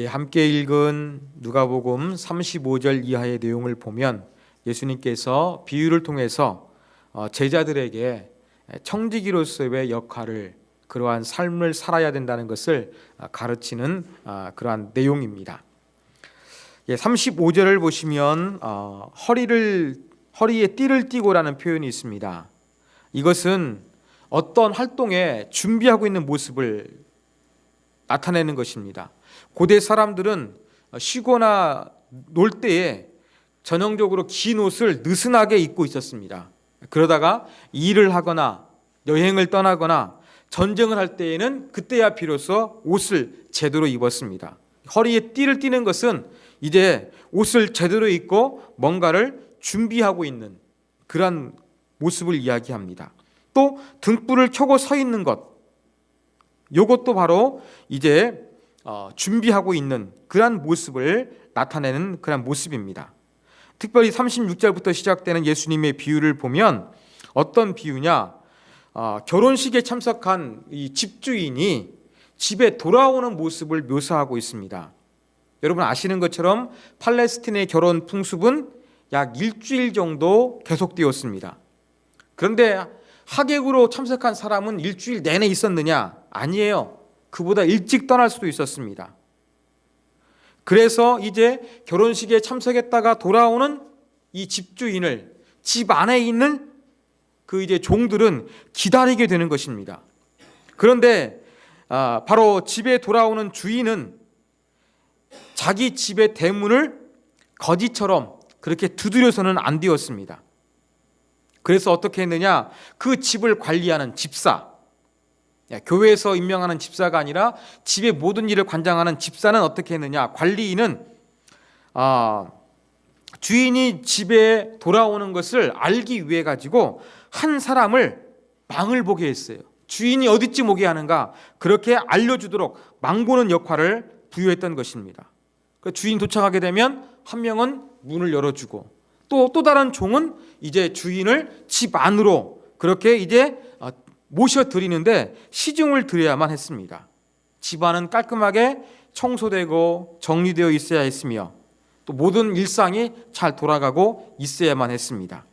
함께 읽은 누가복음 35절 이하의 내용을 보면 예수님께서 비유를 통해서 제자들에게 청지기로서의 역할을, 그러한 삶을 살아야 된다는 것을 가르치는 그러한 내용입니다. 35절을 보시면 허리에 띠를 띠고라는 표현이 있습니다. 이것은 어떤 활동에 준비하고 있는 모습을 나타내는 것입니다. 고대 사람들은 쉬거나 놀 때에 전형적으로 긴 옷을 느슨하게 입고 있었습니다. 그러다가 일을 하거나 여행을 떠나거나 전쟁을 할 때에는 그때야 비로소 옷을 제대로 입었습니다. 허리에 띠를 띠는 것은 이제 옷을 제대로 입고 뭔가를 준비하고 있는 그런 모습을 이야기합니다. 또 등불을 켜고 서 있는 것, 이것도 바로 이제 준비하고 있는 그런 모습을 나타내는 그런 모습입니다. 특별히 36절부터 시작되는 예수님의 비유를 보면 어떤 비유냐, 결혼식에 참석한 이 집주인이 집에 돌아오는 모습을 묘사하고 있습니다. 여러분 아시는 것처럼 팔레스틴의 결혼 풍습은 약 일주일 정도 계속되었습니다. 그런데 하객으로 참석한 사람은 일주일 내내 있었느냐? 아니에요. 그보다 일찍 떠날 수도 있었습니다. 그래서 이제 결혼식에 참석했다가 돌아오는 이 집주인을 집 안에 있는 그 이제 종들은 기다리게 되는 것입니다. 그런데 바로 집에 돌아오는 주인은 자기 집의 대문을 거지처럼 그렇게 두드려서는 안 되었습니다. 그래서 어떻게 했느냐? 그 집을 관리하는 집사, 교회에서 임명하는 집사가 아니라 집의 모든 일을 관장하는 집사는 어떻게 했느냐? 관리인은 주인이 집에 돌아오는 것을 알기 위해 가지고 한 사람을 망을 보게 했어요. 주인이 어디쯤 오게 하는가? 그렇게 알려주도록 망보는 역할을 부여했던 것입니다. 주인 도착하게 되면 한 명은 문을 열어주고 또 다른 종은 이제 주인을 집 안으로 그렇게 이제 모셔드리는데 시중을 드려야만 했습니다. 집안은 깔끔하게 청소되고 정리되어 있어야 했으며 또 모든 일상이 잘 돌아가고 있어야만 했습니다.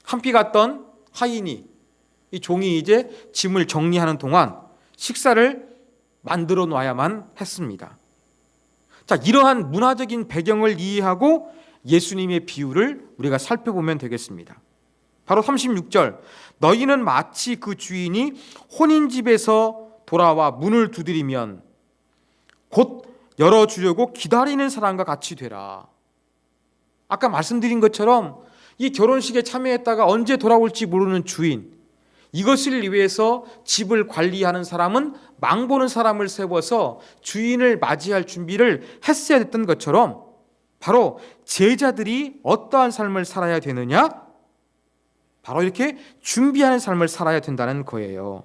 한피 갔던 하인이, 이 종이 이제 짐을 정리하는 동안 식사를 만들어 놔야만 했습니다. 자, 이러한 문화적인 배경을 이해하고 예수님의 비유를 우리가 살펴보면 되겠습니다. 바로 36절, 너희는 마치 그 주인이 혼인집에서 돌아와 문을 두드리면 곧 열어주려고 기다리는 사람과 같이 되라. 아까 말씀드린 것처럼 이 결혼식에 참여했다가 언제 돌아올지 모르는 주인, 이것을 위해서 집을 관리하는 사람은 망보는 사람을 세워서 주인을 맞이할 준비를 했어야 됐던 것처럼 바로 제자들이 어떠한 삶을 살아야 되느냐? 바로 이렇게 준비하는 삶을 살아야 된다는 거예요.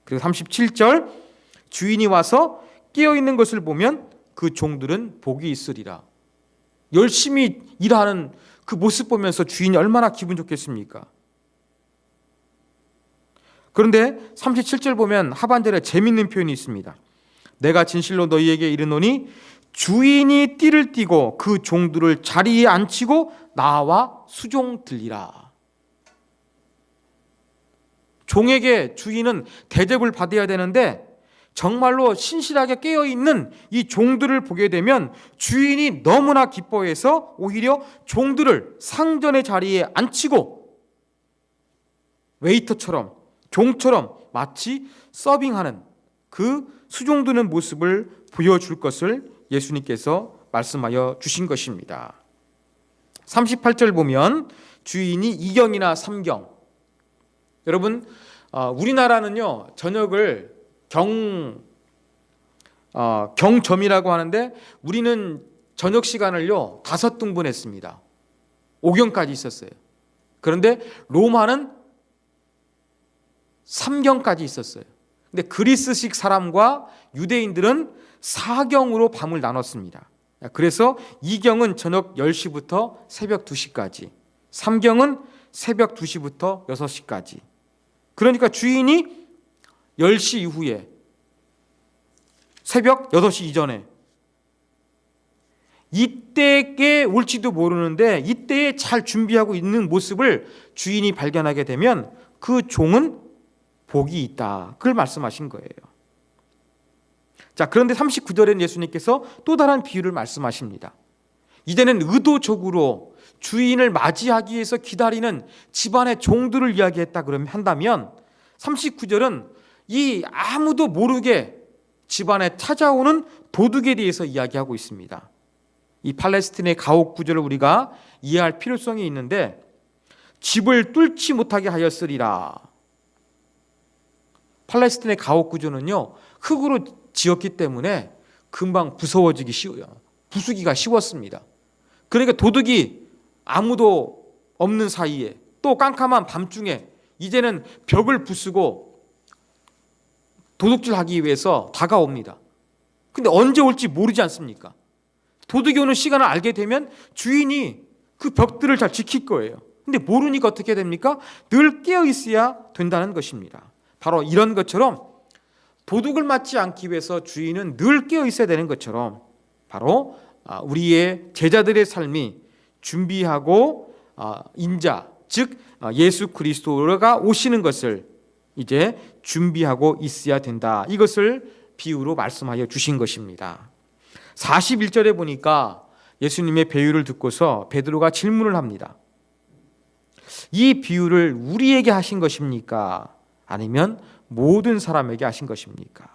그리고 37절, 주인이 와서 깨어있는 것을 보면 그 종들은 복이 있으리라. 열심히 일하는 그 모습 보면서 주인이 얼마나 기분 좋겠습니까? 그런데 37절 보면 하반절에 재밌는 표현이 있습니다. 내가 진실로 너희에게 이르노니 주인이 띠를 띠고 그 종들을 자리에 앉히고 나와 수종 들리라. 종에게 주인은 대접을 받아야 되는데 정말로 신실하게 깨어있는 이 종들을 보게 되면 주인이 너무나 기뻐해서 오히려 종들을 상전의 자리에 앉히고 웨이터처럼 종처럼 마치 서빙하는 그 수종드는 모습을 보여줄 것을 예수님께서 말씀하여 주신 것입니다. 38절 보면 주인이 2경이나 3경. 여러분 우리나라는요 저녁을 경점이라고 하는데 우리는 저녁 시간을요 5등분 했습니다. 5경까지 있었어요. 그런데 로마는 3경까지 있었어요. 근데 그리스식 사람과 유대인들은 4경으로 밤을 나눴습니다. 그래서 2경은 저녁 10시부터 새벽 2시까지, 3경은 새벽 2시부터 6시까지. 그러니까 주인이 10시 이후에 새벽 8시 이전에 이때에 올지도 모르는데 이때에 잘 준비하고 있는 모습을 주인이 발견하게 되면 그 종은 복이 있다. 그걸 말씀하신 거예요. 자, 그런데 39절에는 예수님께서 또 다른 비유를 말씀하십니다. 이제는 의도적으로 주인을 맞이하기 위해서 기다리는 집안의 종들을 이야기했다 그러면 한다면 39절은 이 아무도 모르게 집안에 찾아오는 도둑에 대해서 이야기하고 있습니다. 이 팔레스틴의 가옥 구조를 우리가 이해할 필요성이 있는데 집을 뚫지 못하게 하였으리라. 팔레스틴의 가옥 구조는요, 흙으로 지었기 때문에 금방 부수기가 쉬웠습니다. 그러니까 도둑이 아무도 없는 사이에 또 깜깜한 밤중에 이제는 벽을 부수고 도둑질하기 위해서 다가옵니다. 근데 언제 올지 모르지 않습니까? 도둑이 오는 시간을 알게 되면 주인이 그 벽들을 잘 지킬 거예요. 근데 모르니까 어떻게 됩니까? 늘 깨어 있어야 된다는 것입니다. 바로 이런 것처럼 도둑을 맞지 않기 위해서 주인은 늘 깨어 있어야 되는 것처럼 바로 우리의 제자들의 삶이 준비하고 인자, 즉 예수 그리스도가 오시는 것을 이제 준비하고 있어야 된다. 이것을 비유로 말씀하여 주신 것입니다. 41절에 보니까 예수님의 비유를 듣고서 베드로가 질문을 합니다. 이 비유를 우리에게 하신 것입니까? 아니면 모든 사람에게 하신 것입니까?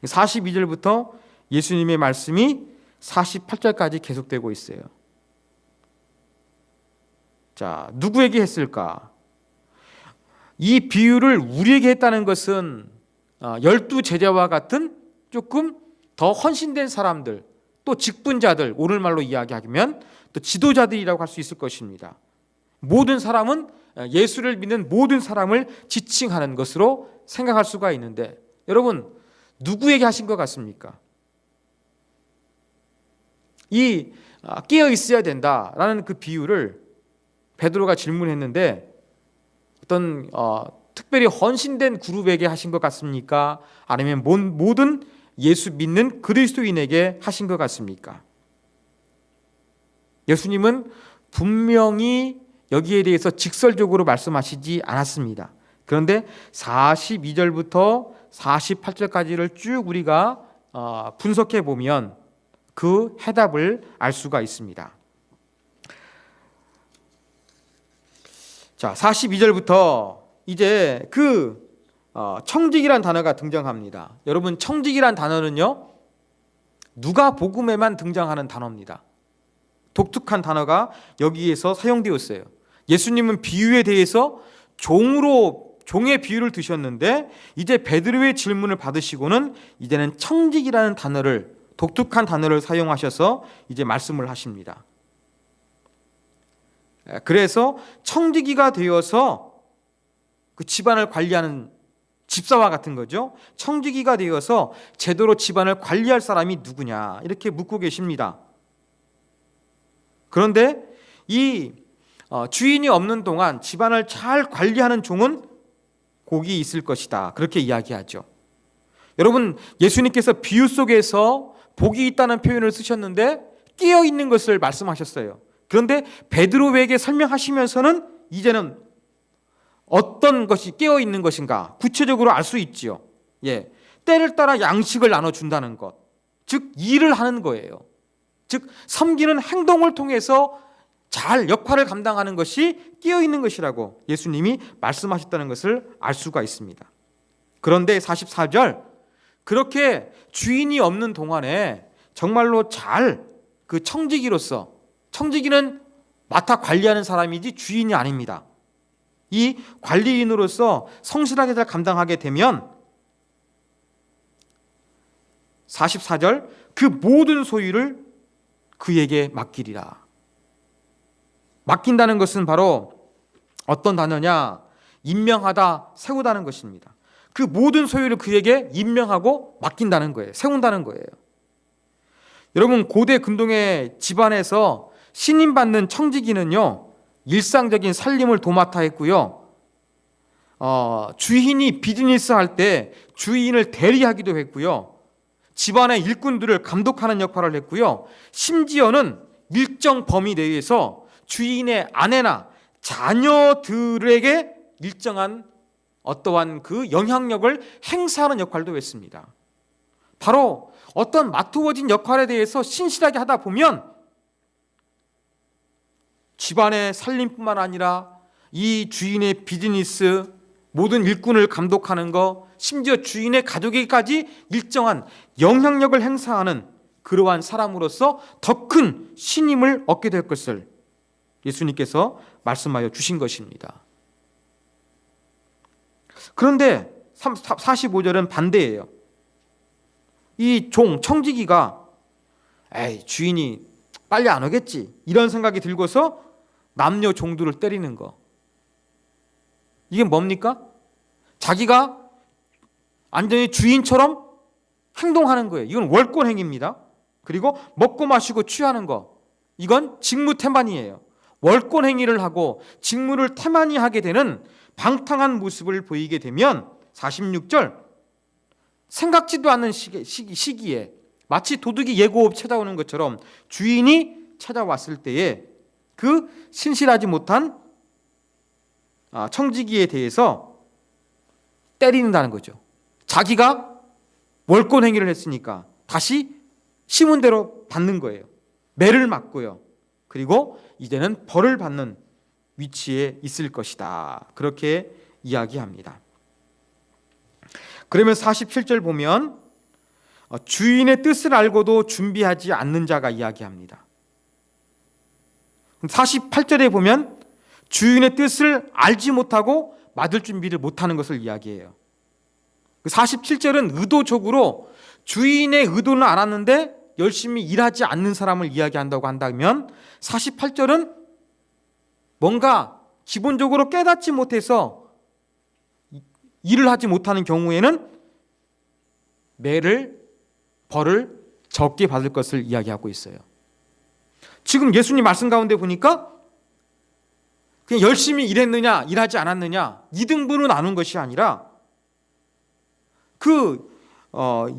42절부터 예수님의 말씀이 48절까지 계속되고 있어요. 자, 누구에게 했을까? 이 비유를 우리에게 했다는 것은 12제자와 같은 조금 더 헌신된 사람들, 또 직분자들, 오늘말로 이야기하면 또 지도자들이라고 할 수 있을 것입니다. 모든 사람은 예수를 믿는 모든 사람을 지칭하는 것으로 생각할 수가 있는데 여러분, 누구에게 하신 것 같습니까? 이 깨어 있어야 된다라는 그 비유를 베드로가 질문했는데 어떤 특별히 헌신된 그룹에게 하신 것 같습니까? 아니면 모든 예수 믿는 그리스도인에게 하신 것 같습니까? 예수님은 분명히 여기에 대해서 직설적으로 말씀하시지 않았습니다. 그런데 42절부터 48절까지를 쭉 우리가 분석해 보면 그 해답을 알 수가 있습니다. 자, 42절부터 이제 그 청직이란 단어가 등장합니다. 여러분, 청직이란 단어는요, 누가복음에만 등장하는 단어입니다. 독특한 단어가 여기에서 사용되었어요. 예수님은 비유에 대해서 종의 비유를 드셨는데 이제 베드로의 질문을 받으시고는 이제는 청직이라는 단어를, 독특한 단어를 사용하셔서 이제 말씀을 하십니다. 그래서 청지기가 되어서 그 집안을 관리하는 집사와 같은 거죠. 청지기가 되어서 제대로 집안을 관리할 사람이 누구냐 이렇게 묻고 계십니다. 그런데 이 주인이 없는 동안 집안을 잘 관리하는 종은 복이 있을 것이다. 그렇게 이야기하죠. 여러분, 예수님께서 비유 속에서 복이 있다는 표현을 쓰셨는데 깨어 있는 것을 말씀하셨어요. 그런데 베드로에게 설명하시면서는 이제는 어떤 것이 깨어 있는 것인가 구체적으로 알 수 있지요. 예, 때를 따라 양식을 나눠준다는 것, 즉 일을 하는 거예요. 즉 섬기는 행동을 통해서 잘 역할을 감당하는 것이 깨어 있는 것이라고 예수님이 말씀하셨다는 것을 알 수가 있습니다. 그런데 44절, 그렇게 주인이 없는 동안에 정말로 잘 그 청지기로서, 청지기는 맡아 관리하는 사람이지 주인이 아닙니다. 이 관리인으로서 성실하게 잘 감당하게 되면 44절, 그 모든 소유를 그에게 맡기리라. 맡긴다는 것은 바로 어떤 단어냐? 임명하다, 세우다는 것입니다. 그 모든 소유를 그에게 임명하고 맡긴다는 거예요. 세운다는 거예요. 여러분, 고대 근동의 집안에서 신임받는 청지기는요, 일상적인 살림을 도맡아 했고요, 주인이 비즈니스 할 때 주인을 대리하기도 했고요, 집안의 일꾼들을 감독하는 역할을 했고요. 심지어는 일정 범위 내에서 주인의 아내나 자녀들에게 일정한 어떠한 그 영향력을 행사하는 역할도 했습니다. 바로 어떤 맡겨진 역할에 대해서 신실하게 하다 보면 집안의 살림뿐만 아니라 이 주인의 비즈니스, 모든 일꾼을 감독하는 거, 심지어 주인의 가족에게까지 일정한 영향력을 행사하는 그러한 사람으로서 더 큰 신임을 얻게 될 것을 예수님께서 말씀하여 주신 것입니다. 그런데 45절은 반대예요. 이 청지기가 주인이 빨리 안 오겠지 이런 생각이 들고서 남녀 종들을 때리는 거. 이게 뭡니까? 자기가 완전히 주인처럼 행동하는 거예요. 이건 월권행위입니다. 그리고 먹고 마시고 취하는 거, 이건 직무태만이에요. 월권행위를 하고 직무를 태만히 하게 되는 방탕한 모습을 보이게 되면 46절, 생각지도 않는 시기에 마치 도둑이 예고 없이 찾아오는 것처럼 주인이 찾아왔을 때에 그 신실하지 못한 청지기에 대해서 때린다는 거죠. 자기가 월권 행위를 했으니까 다시 심은 대로 받는 거예요. 매를 맞고요. 그리고 이제는 벌을 받는 위치에 있을 것이다. 그렇게 이야기합니다. 그러면 47절 보면 주인의 뜻을 알고도 준비하지 않는 자가 이야기합니다. 48절에 보면 주인의 뜻을 알지 못하고 맡을 준비를 못하는 것을 이야기해요. 47절은 의도적으로 주인의 의도는 알았는데 열심히 일하지 않는 사람을 이야기한다고 한다면, 48절은 뭔가 기본적으로 깨닫지 못해서 일을 하지 못하는 경우에는 벌을 적게 받을 것을 이야기하고 있어요. 지금 예수님 말씀 가운데 보니까 그냥 열심히 일했느냐 일하지 않았느냐 이 등분으로 나눈 것이 아니라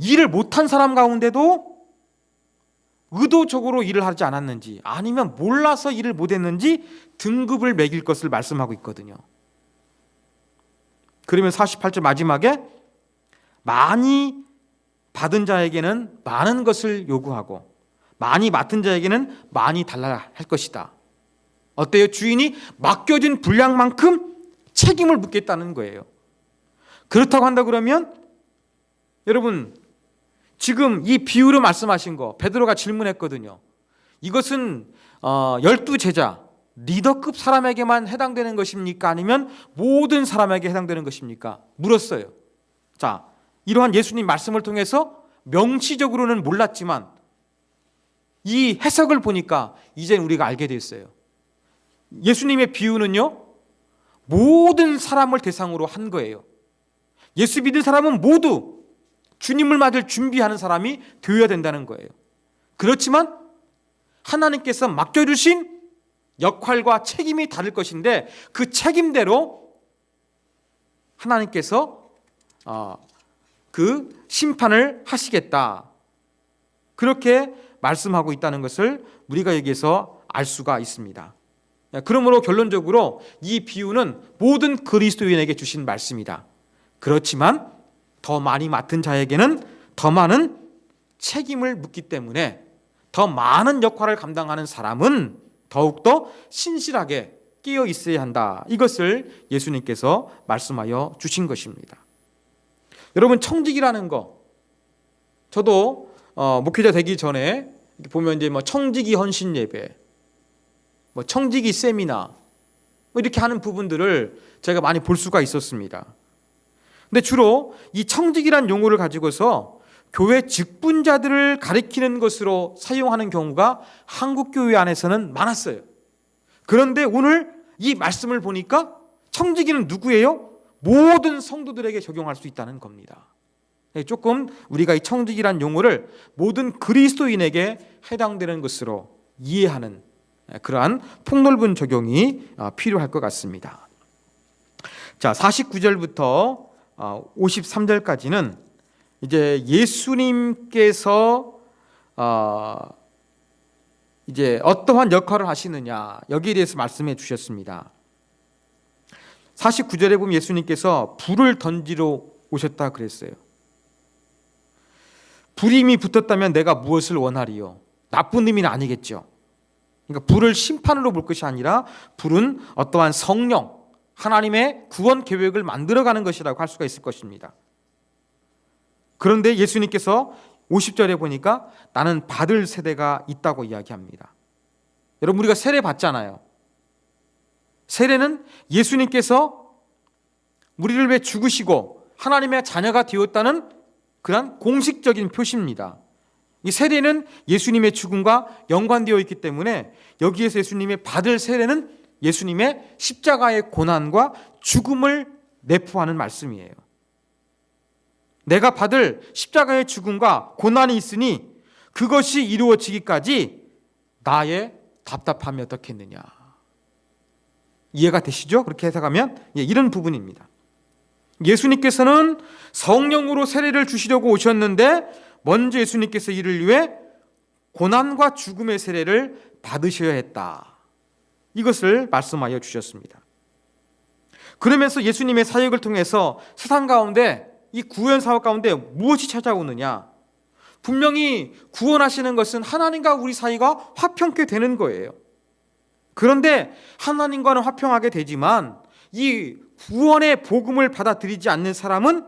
일을 못한 사람 가운데도 의도적으로 일을 하지 않았는지 아니면 몰라서 일을 못했는지 등급을 매길 것을 말씀하고 있거든요. 그러면 48절 마지막에 많이 받은 자에게는 많은 것을 요구하고 많이 맡은 자에게는 많이 달라야 할 것이다. 어때요? 주인이 맡겨진 분량만큼 책임을 묻겠다는 거예요. 그렇다고 한다 그러면 여러분, 지금 이 비유로 말씀하신 거 베드로가 질문했거든요. 이것은 12제자 리더급 사람에게만 해당되는 것입니까? 아니면 모든 사람에게 해당되는 것입니까? 물었어요. 자, 이러한 예수님 말씀을 통해서 명시적으로는 몰랐지만 이 해석을 보니까 이제 우리가 알게 됐어요. 예수님의 비유는요, 모든 사람을 대상으로 한 거예요. 예수 믿는 사람은 모두 주님을 맞을 준비하는 사람이 되어야 된다는 거예요. 그렇지만 하나님께서 맡겨주신 역할과 책임이 다를 것인데 그 책임대로 하나님께서 그 심판을 하시겠다. 그렇게 말씀하고 있다는 것을 우리가 여기에서 알 수가 있습니다. 그러므로 결론적으로 이 비유는 모든 그리스도인에게 주신 말씀이다. 그렇지만 더 많이 맡은 자에게는 더 많은 책임을 묻기 때문에 더 많은 역할을 감당하는 사람은 더욱더 신실하게 끼어 있어야 한다. 이것을 예수님께서 말씀하여 주신 것입니다. 여러분, 청직이라는 거, 저도 목회자 되기 전에 보면 이제 청지기 헌신 예배, 청지기 세미나 이렇게 하는 부분들을 제가 많이 볼 수가 있었습니다. 근데 주로 이 청직이란 용어를 가지고서 교회 직분자들을 가리키는 것으로 사용하는 경우가 한국 교회 안에서는 많았어요. 그런데 오늘 이 말씀을 보니까 청지기는 누구예요? 모든 성도들에게 적용할 수 있다는 겁니다. 조금 우리가 이 청지기란 용어를 모든 그리스도인에게 해당되는 것으로 이해하는 그러한 폭넓은 적용이 필요할 것 같습니다. 자, 49절부터 53절까지는 이제 예수님께서 이제 어떠한 역할을 하시느냐, 여기에 대해서 말씀해 주셨습니다. 49절에 보면 예수님께서 불을 던지러 오셨다 그랬어요. 불임이 붙었다면 내가 무엇을 원하리요? 나쁜 의미는 아니겠죠. 그러니까 불을 심판으로 볼 것이 아니라 불은 어떠한 성령, 하나님의 구원 계획을 만들어가는 것이라고 할 수가 있을 것입니다. 그런데 예수님께서 50절에 보니까 나는 받을 세대가 있다고 이야기합니다. 여러분, 우리가 세례 받잖아요. 세례는 예수님께서 우리를 위해 죽으시고 하나님의 자녀가 되었다는 그런 공식적인 표시입니다. 이 세례는 예수님의 죽음과 연관되어 있기 때문에 여기에서 예수님의 받을 세례는 예수님의 십자가의 고난과 죽음을 내포하는 말씀이에요. 내가 받을 십자가의 죽음과 고난이 있으니 그것이 이루어지기까지 나의 답답함이 어떻겠느냐. 이해가 되시죠? 그렇게 해석하면 이런 부분입니다. 예수님께서는 성령으로 세례를 주시려고 오셨는데 먼저 예수님께서 이를 위해 고난과 죽음의 세례를 받으셔야 했다. 이것을 말씀하여 주셨습니다. 그러면서 예수님의 사역을 통해서 세상 가운데 이 구원 사역 가운데 무엇이 찾아오느냐? 분명히 구원하시는 것은 하나님과 우리 사이가 화평케 되는 거예요. 그런데 하나님과는 화평하게 되지만 이 구원의 복음을 받아들이지 않는 사람은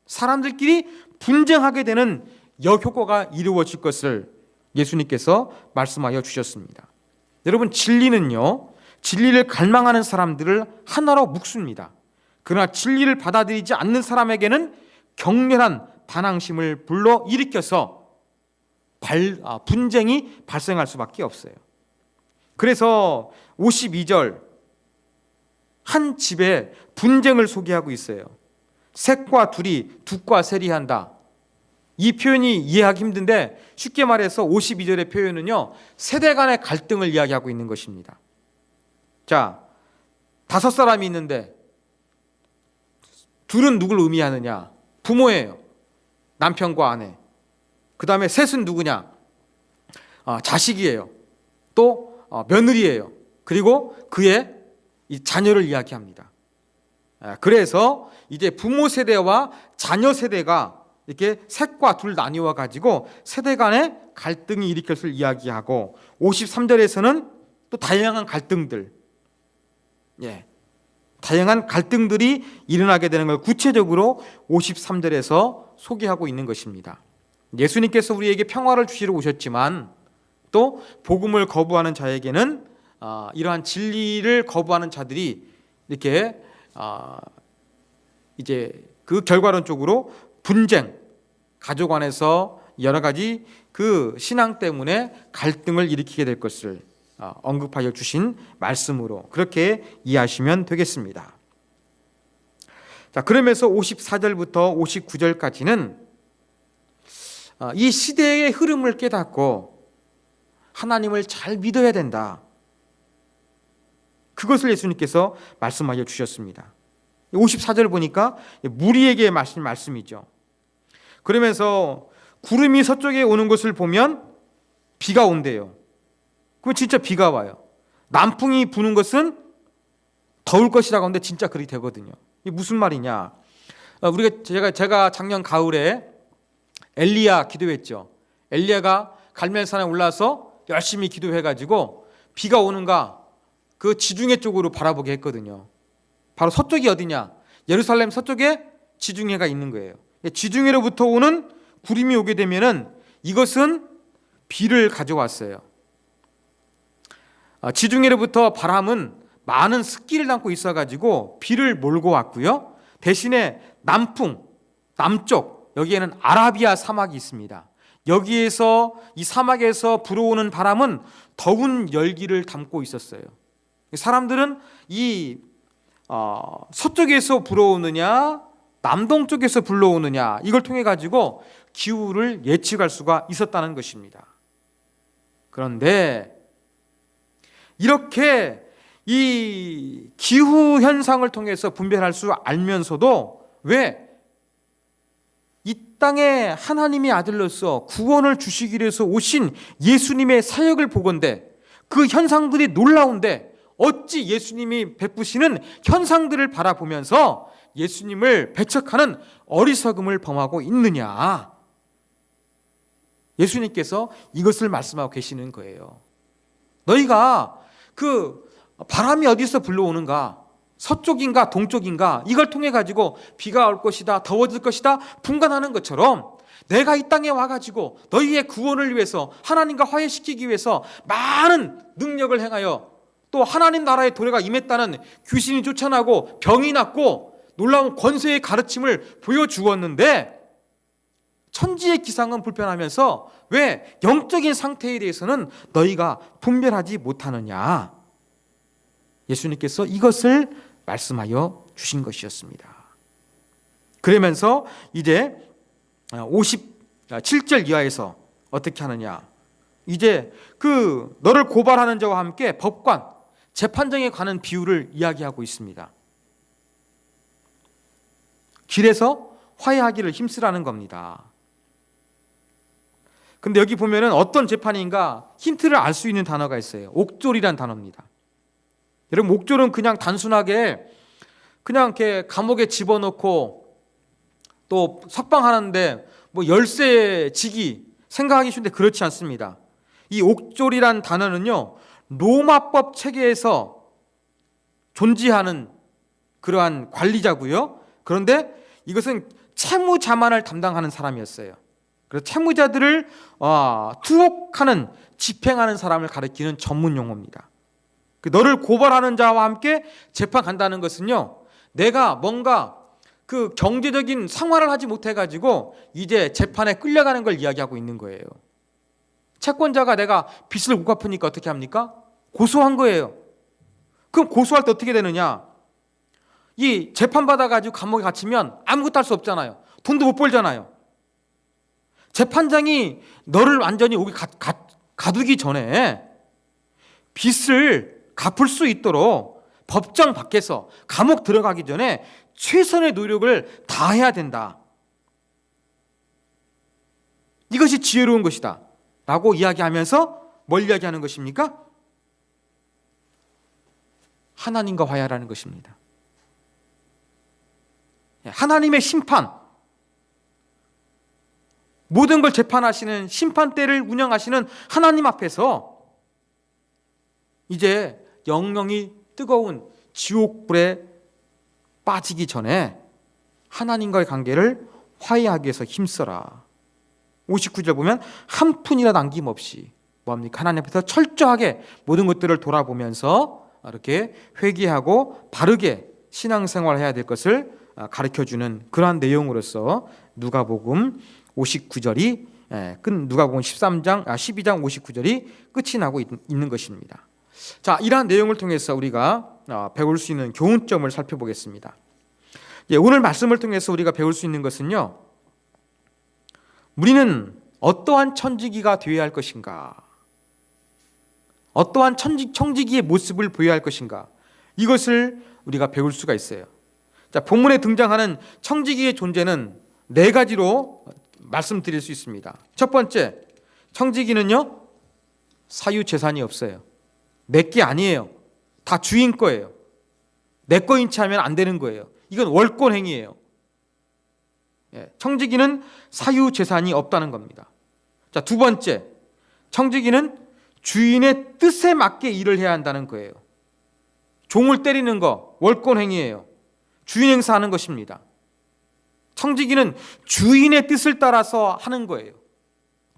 사람들끼리 분쟁하게 되는 역효과가 이루어질 것을 예수님께서 말씀하여 주셨습니다. 여러분, 진리는요, 진리를 갈망하는 사람들을 하나로 묶습니다. 그러나 진리를 받아들이지 않는 사람에게는 격렬한 반항심을 불러일으켜서 분쟁이 발생할 수밖에 없어요. 그래서 52절 한 집에 분쟁을 소개하고 있어요. 셋과 둘이 둑과 세리한다. 이 표현이 이해하기 힘든데 쉽게 말해서 52절의 표현은요, 세대 간의 갈등을 이야기하고 있는 것입니다. 자, 5사람이 있는데 둘은 누굴 의미하느냐? 부모예요. 남편과 아내. 그 다음에 셋은 누구냐? 자식이에요. 또 며느리예요. 그리고 그의 이 자녀를 이야기합니다. 그래서 이제 부모 세대와 자녀 세대가 이렇게 셋과 둘 나뉘어 가지고 세대 간의 갈등이 일으킬 것을 이야기하고 53절에서는 또 다양한 갈등들, 다양한 갈등들이 일어나게 되는 걸 구체적으로 53절에서 소개하고 있는 것입니다. 예수님께서 우리에게 평화를 주시러 오셨지만 또 복음을 거부하는 자에게는 이러한 진리를 거부하는 자들이 이렇게 이제 그 결과론적으로 분쟁, 가족 안에서 여러 가지 그 신앙 때문에 갈등을 일으키게 될 것을 언급하여 주신 말씀으로 그렇게 이해하시면 되겠습니다. 자, 그러면서 54절부터 59절까지는 이 시대의 흐름을 깨닫고 하나님을 잘 믿어야 된다. 그것을 예수님께서 말씀하여 주셨습니다. 54절 보니까 무리에게 하신 말씀이죠. 그러면서 구름이 서쪽에 오는 것을 보면 비가 온대요. 그럼 진짜 비가 와요. 남풍이 부는 것은 더울 것이라고 하는데 진짜 그리 되거든요. 이게 무슨 말이냐? 제가 작년 가을에 엘리야 기도했죠. 엘리야가 갈멜산에 올라서 열심히 기도해가지고 비가 오는가 그 지중해 쪽으로 바라보게 했거든요. 바로 서쪽이 어디냐? 예루살렘 서쪽에 지중해가 있는 거예요. 지중해로부터 오는 구름이 오게 되면은 이것은 비를 가져왔어요. 지중해로부터 바람은 많은 습기를 담고 있어가지고 비를 몰고 왔고요. 대신에 남쪽 여기에는 아라비아 사막이 있습니다. 여기에서 이 사막에서 불어오는 바람은 더운 열기를 담고 있었어요. 사람들은 이 서쪽에서 불어오느냐 남동쪽에서 불러오느냐 이걸 통해 가지고 기후를 예측할 수가 있었다는 것입니다. 그런데 이렇게 이 기후 현상을 통해서 분별할 수 알면서도 왜 이 땅에 하나님의 아들로서 구원을 주시기 위해서 오신 예수님의 사역을 보건대 그 현상들이 놀라운데 어찌 예수님이 베푸시는 현상들을 바라보면서 예수님을 배척하는 어리석음을 범하고 있느냐. 예수님께서 이것을 말씀하고 계시는 거예요. 너희가 그 바람이 어디서 불러오는가? 서쪽인가 동쪽인가? 이걸 통해 가지고 비가 올 것이다, 더워질 것이다 분간하는 것처럼 내가 이 땅에 와가지고 너희의 구원을 위해서 하나님과 화해시키기 위해서 많은 능력을 행하여 또 하나님 나라의 도래가 임했다는 귀신이 쫓아나고 병이 낫고 놀라운 권세의 가르침을 보여주었는데 천지의 기상은 불편하면서 왜 영적인 상태에 대해서는 너희가 분별하지 못하느냐. 예수님께서 이것을 말씀하여 주신 것이었습니다. 그러면서 이제 57절 이하에서 어떻게 하느냐. 이제 그 너를 고발하는 자와 함께 법관, 재판장에 관한 비유를 이야기하고 있습니다. 길에서 화해하기를 힘쓰라는 겁니다. 근데 여기 보면은 어떤 재판인가 힌트를 알 수 있는 단어가 있어요. 옥졸이란 단어입니다. 여러분, 옥졸은 그냥 단순하게 그냥 이렇게 감옥에 집어넣고 또 석방하는데 뭐 열쇠 지기 생각하기 쉬운데 그렇지 않습니다. 이 옥졸이란 단어는요, 로마법 체계에서 존재하는 그러한 관리자고요. 그런데 이것은 채무자만을 담당하는 사람이었어요. 그래서 채무자들을 투옥하는, 집행하는 사람을 가리키는 전문 용어입니다. 너를 고발하는 자와 함께 재판 간다는 것은요, 내가 뭔가 그 경제적인 생활을 하지 못해가지고 이제 재판에 끌려가는 걸 이야기하고 있는 거예요. 채권자가 내가 빚을 못 갚으니까 어떻게 합니까? 고소한 거예요. 그럼 고소할 때 어떻게 되느냐? 이 재판받아가지고 감옥에 갇히면 아무것도 할 수 없잖아요. 돈도 못 벌잖아요. 재판장이 너를 완전히 여기 가두기 전에 빚을 갚을 수 있도록 법정 밖에서 감옥 들어가기 전에 최선의 노력을 다해야 된다. 이것이 지혜로운 것이다 라고 이야기하면서 뭘 이야기하는 것입니까? 하나님과 화해하라는 것입니다. 하나님의 심판, 모든 걸 재판하시는 심판대를 운영하시는 하나님 앞에서 이제 영영이 뜨거운 지옥불에 빠지기 전에 하나님과의 관계를 화해하기 위해서 힘써라. 59절 보면 한 푼이라 남김없이 뭡니까? 하나님 앞에서 철저하게 모든 것들을 돌아보면서 이렇게 회개하고 바르게 신앙생활을 해야 될 것을 가르쳐주는 그러한 내용으로서 누가복음 59절이 누가복음 12장 59절이 끝이 나고 있는 것입니다. 자, 이러한 내용을 통해서 우리가 배울 수 있는 교훈점을 살펴보겠습니다. 오늘 말씀을 통해서 우리가 배울 수 있는 것은요, 우리는 어떠한 청지기가 되어야 할 것인가, 어떠한 청지기의 모습을 보여야 할 것인가, 이것을 우리가 배울 수가 있어요. 자, 본문에 등장하는 청지기의 존재는 네 가지로 말씀드릴 수 있습니다. 첫 번째, 청지기는요, 사유재산이 없어요. 내게 아니에요. 다 주인 거예요. 내 거인 채 하면 안 되는 거예요. 이건 월권 행위예요. 청지기는 사유재산이 없다는 겁니다. 자, 두 번째, 청지기는 주인의 뜻에 맞게 일을 해야 한다는 거예요. 종을 때리는 거 월권 행위예요. 주인 행사하는 것입니다. 청지기는 주인의 뜻을 따라서 하는 거예요.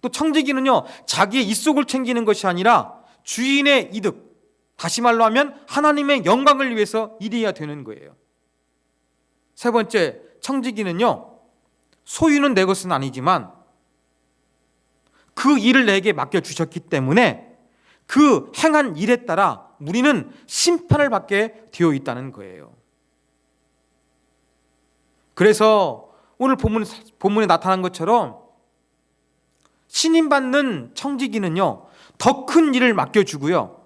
또 청지기는요, 자기의 입속을 챙기는 것이 아니라 주인의 이득, 다시 말로 하면 하나님의 영광을 위해서 일해야 되는 거예요. 세 번째, 청지기는요, 소유는 내 것은 아니지만 그 일을 내게 맡겨주셨기 때문에 그 행한 일에 따라 우리는 심판을 받게 되어 있다는 거예요. 그래서 오늘 본문에 나타난 것처럼 신임받는 청지기는요, 더 큰 일을 맡겨주고요,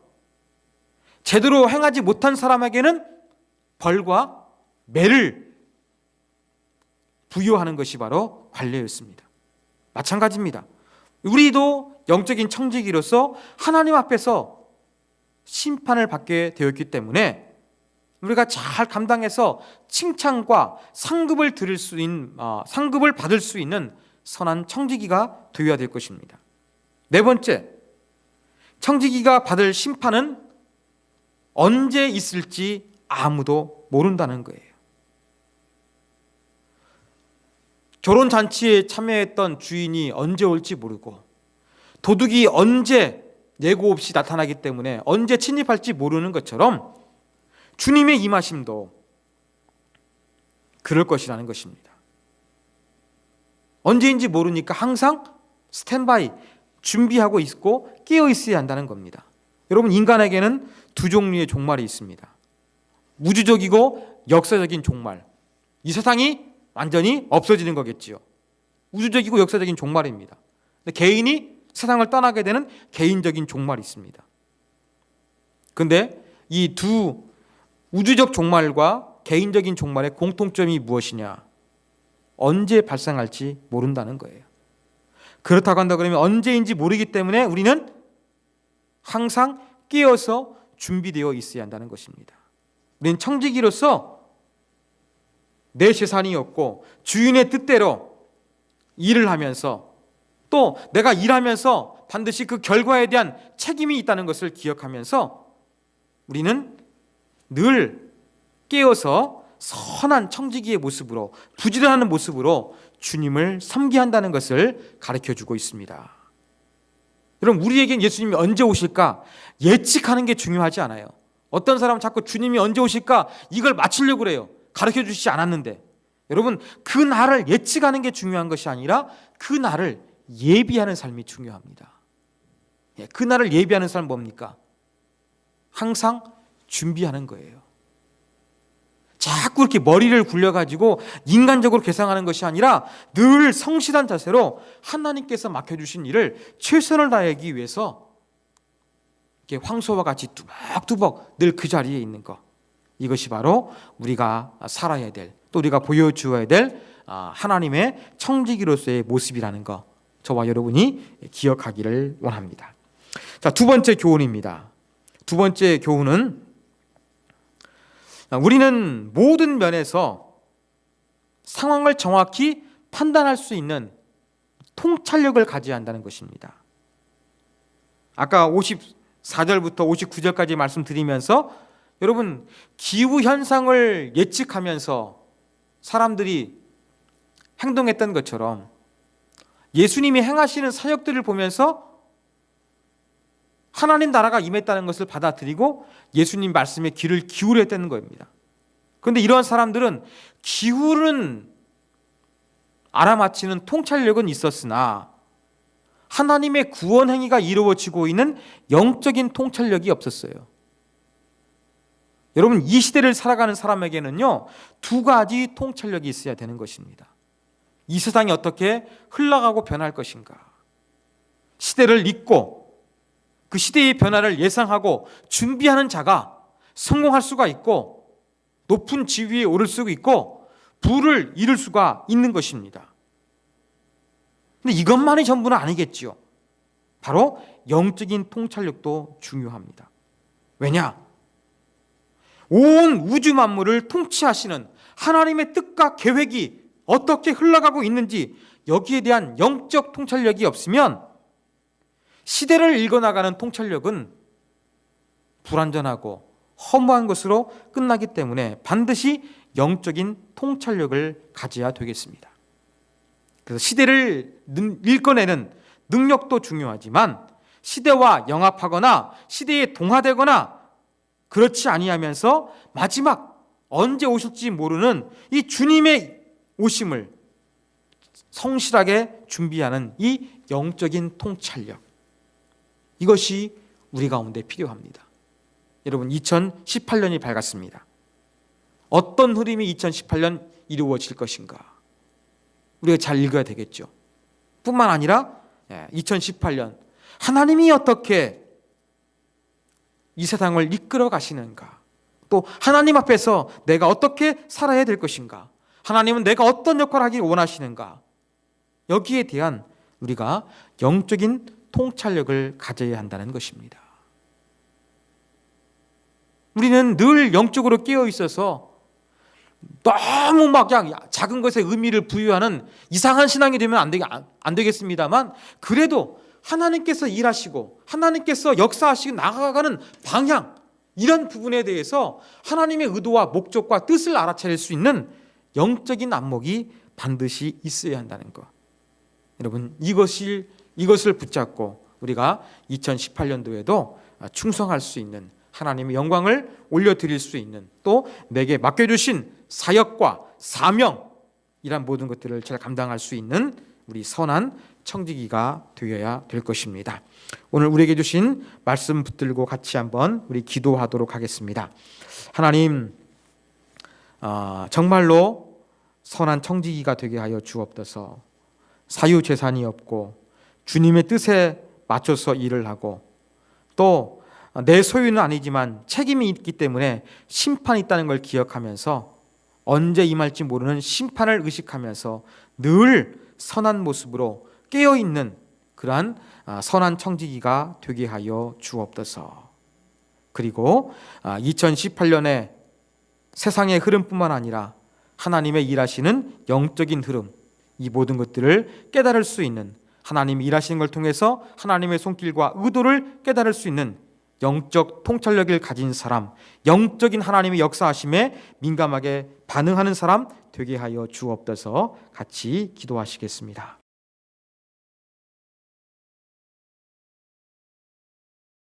제대로 행하지 못한 사람에게는 벌과 매를 부여하는 것이 바로 관례였습니다. 마찬가지입니다. 우리도 영적인 청지기로서 하나님 앞에서 심판을 받게 되었기 때문에 우리가 잘 감당해서 칭찬과 상급을 상급을 받을 수 있는 선한 청지기가 되어야 될 것입니다. 네 번째, 청지기가 받을 심판은 언제 있을지 아무도 모른다는 거예요. 결혼잔치에 참여했던 주인이 언제 올지 모르고 도둑이 언제 예고 없이 나타나기 때문에 언제 침입할지 모르는 것처럼 주님의 임하심도 그럴 것이라는 것입니다. 언제인지 모르니까 항상 스탠바이, 준비하고 있고 깨어 있어야 한다는 겁니다. 여러분, 인간에게는 두 종류의 종말이 있습니다. 우주적이고 역사적인 종말. 이 세상이 완전히 없어지는 거겠지요. 우주적이고 역사적인 종말입니다. 근데 개인이 세상을 떠나게 되는 개인적인 종말이 있습니다. 그런데 이 두 우주적 종말과 개인적인 종말의 공통점이 무엇이냐? 언제 발생할지 모른다는 거예요. 그렇다고 한다 그러면 언제인지 모르기 때문에 우리는 항상 깨어서 준비되어 있어야 한다는 것입니다. 우리는 청지기로서 내 재산이 없고 주인의 뜻대로 일을 하면서 또 내가 일하면서 반드시 그 결과에 대한 책임이 있다는 것을 기억하면서 우리는 늘 깨어서 선한 청지기의 모습으로, 부지런한 모습으로 주님을 섬기게 한다는 것을 가르쳐주고 있습니다. 여러분, 우리에겐 예수님이 언제 오실까 예측하는 게 중요하지 않아요. 어떤 사람은 자꾸 주님이 언제 오실까 이걸 맞추려고 그래요. 가르쳐주시지 않았는데. 여러분, 그 날을 예측하는 게 중요한 것이 아니라 그 날을 예비하는 삶이 중요합니다. 그 날을 예비하는 삶은 뭡니까? 항상 준비하는 거예요. 자꾸 이렇게 머리를 굴려가지고 인간적으로 계산하는 것이 아니라 늘 성실한 자세로 하나님께서 맡겨주신 일을 최선을 다하기 위해서 이렇게 황소와 같이 뚜벅뚜벅 늘 그 자리에 있는 것. 이것이 바로 우리가 살아야 될, 또 우리가 보여주어야 될 하나님의 청지기로서의 모습이라는 것, 저와 여러분이 기억하기를 원합니다. 자, 두 번째 교훈입니다. 두 번째 교훈은 우리는 모든 면에서 상황을 정확히 판단할 수 있는 통찰력을 가져야 한다는 것입니다. 아까 54절부터 59절까지 말씀드리면서 여러분, 기후현상을 예측하면서 사람들이 행동했던 것처럼 예수님이 행하시는 사역들을 보면서 하나님 나라가 임했다는 것을 받아들이고 예수님 말씀에 귀를 기울여야 되는 겁니다. 그런데 이러한 사람들은 기후는 알아맞히는 통찰력은 있었으나 하나님의 구원 행위가 이루어지고 있는 영적인 통찰력이 없었어요. 여러분, 이 시대를 살아가는 사람에게는요, 두 가지 통찰력이 있어야 되는 것입니다. 이 세상이 어떻게 흘러가고 변할 것인가, 시대를 읽고 그 시대의 변화를 예상하고 준비하는 자가 성공할 수가 있고 높은 지위에 오를 수가 있고 부를 이룰 수가 있는 것입니다. 근데 이것만이 전부는 아니겠지요. 바로 영적인 통찰력도 중요합니다. 왜냐? 온 우주 만물을 통치하시는 하나님의 뜻과 계획이 어떻게 흘러가고 있는지 여기에 대한 영적 통찰력이 없으면 시대를 읽어나가는 통찰력은 불완전하고 허무한 것으로 끝나기 때문에 반드시 영적인 통찰력을 가져야 되겠습니다. 그래서 시대를 읽어내는 능력도 중요하지만 시대와 영합하거나 시대에 동화되거나 그렇지 아니하면서 마지막 언제 오실지 모르는 이 주님의 오심을 성실하게 준비하는 이 영적인 통찰력, 이것이 우리 가운데 필요합니다. 여러분, 2018년이 밝았습니다. 어떤 흐름이 2018년 이루어질 것인가 우리가 잘 읽어야 되겠죠. 뿐만 아니라 2018년 하나님이 어떻게 이 세상을 이끌어 가시는가, 또 하나님 앞에서 내가 어떻게 살아야 될 것인가, 하나님은 내가 어떤 역할을 하길 원하시는가, 여기에 대한 우리가 영적인 통찰력을 가져야 한다는 것입니다. 우리는 늘 영적으로 깨어 있어서 너무 막 그냥 작은 것에 의미를 부여하는 이상한 신앙이 되면 안 되겠습니다만, 그래도 하나님께서 일하시고 하나님께서 역사하시고 나아가는 방향, 이런 부분에 대해서 하나님의 의도와 목적과 뜻을 알아차릴 수 있는 영적인 안목이 반드시 있어야 한다는 것. 여러분, 이것을 붙잡고 우리가 2018년도에도 충성할 수 있는, 하나님의 영광을 올려드릴 수 있는, 또 내게 맡겨주신 사역과 사명, 이란 모든 것들을 잘 감당할 수 있는 우리 선한 청지기가 되어야 될 것입니다. 오늘 우리에게 주신 말씀 붙들고 같이 한번 우리 기도하도록 하겠습니다. 하나님, 정말로 선한 청지기가 되게 하여 주옵소서. 사유재산이 없고 주님의 뜻에 맞춰서 일을 하고, 또 내 소유는 아니지만 책임이 있기 때문에 심판이 있다는 걸 기억하면서 언제 임할지 모르는 심판을 의식하면서 늘 선한 모습으로 깨어있는 그러한 선한 청지기가 되게 하여 주옵소서. 그리고 2018년에 세상의 흐름뿐만 아니라 하나님의 일하시는 영적인 흐름, 이 모든 것들을 깨달을 수 있는, 하나님이 일하시는 걸 통해서 하나님의 손길과 의도를 깨달을 수 있는 영적 통찰력을 가진 사람, 영적인 하나님의 역사하심에 민감하게 반응하는 사람 되게 하여 주옵소서. 같이 기도하시겠습니다.